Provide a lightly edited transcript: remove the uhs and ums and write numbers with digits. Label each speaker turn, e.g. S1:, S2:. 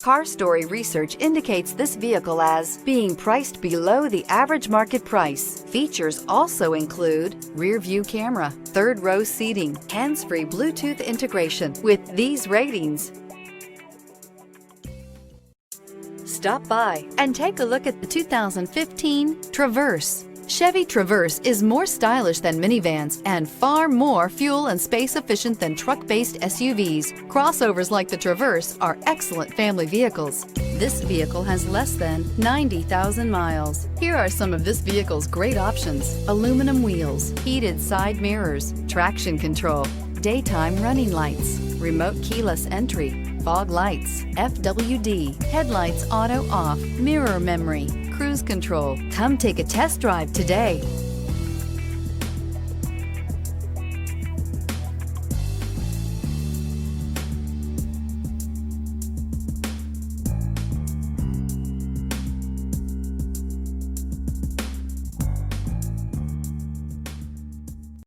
S1: Car Story research indicates this vehicle as being priced below the average market price. Features also include rear view camera, third row seating, hands-free Bluetooth integration. With these ratings, stop by and take a look at the 2015 Traverse. Chevy Traverse is more stylish than minivans and far more fuel and space efficient than truck-based SUVs. Crossovers like the Traverse are excellent family vehicles. This vehicle has less than 90,000 miles. Here are some of this vehicle's great options: aluminum wheels, heated side mirrors, traction control, daytime running lights, remote keyless entry, fog lights, FWD, headlights auto off, mirror memory, cruise control. Come take a test drive today.